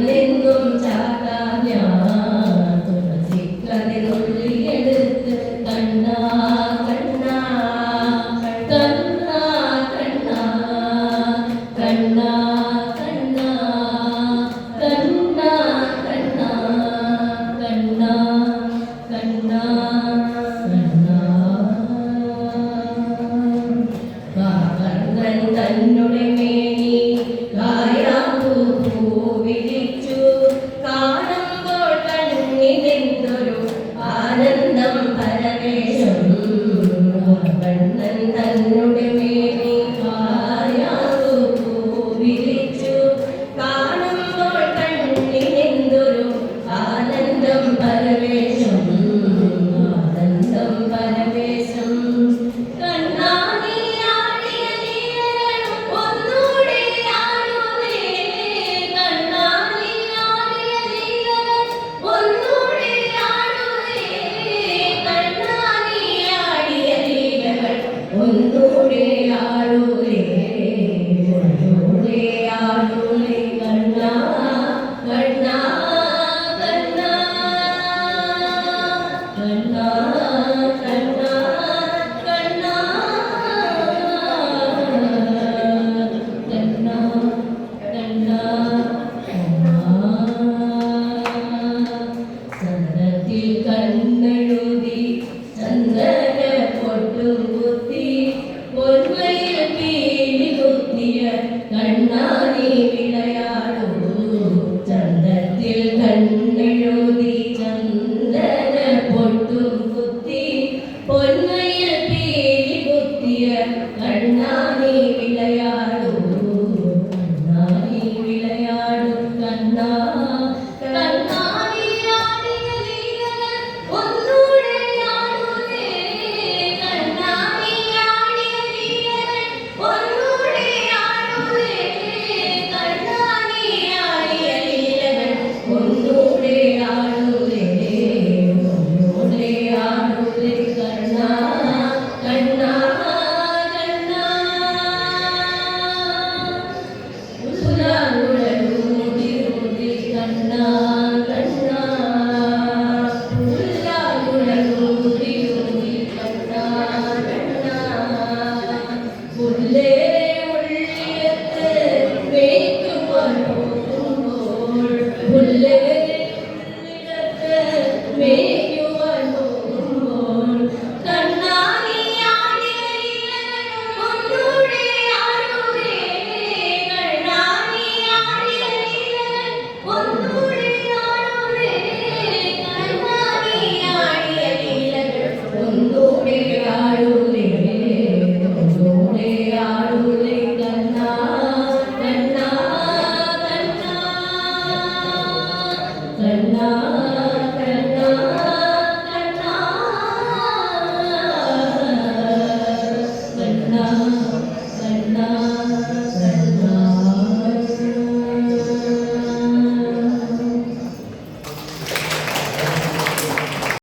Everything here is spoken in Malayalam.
നിന്നും ചാടാൻ ഞാൻ തുളസിക്കതിനുള്ളിയെടുത്ത് കണ്ണാ കണ്ണാ കണ്ണാ കണ്ണാ കണ്ണാ കണ്ണാ കണ്ണാ കണ്ണാ കണ്ണാ കണ്ണാ തന്നുടെ മേനി കായാമ്പൂ വിളിച്ചു കാണുമ്പോൾ കണ്ണിനെന്തൊരു ആനന്ദം പരവേശം കണ്ണൻ തന്നുടെ മേനി കായാമ്പൂ വിളിച്ചു കാണുമ്പോൾ കണ്ണിനെന്തൊരു ആനന്ദം പരവേശം ആനന്ദം പരവേശം ഒന്നൂടെ ആടൂലേ ഒന്നൂടെ ആടൂലേ കണ്ണാ കണ്ണാ കണ്ണാ കണ്ണാ കണ്ണാ കണ്ണാ കണ്ണാ കണ്ണാ സദനത്തിൽ കണ്ണെഴുതി ചന്ദന പൊട്ടും പൊന്മയിൽ പീലി കുത്തിയ കണ്ണാനി വിളയാടൂ ചന്ദത്തിൽ കണ്ണെഴുതി ചന്ദന പൊട്ടും കുത്തി പൊന്മയിൽ പീലി കുത്തിയ കണ്ണാനി വിളയാടൂ കണ്ണാനി വിളയാടൂ കണ്ണാ Krishna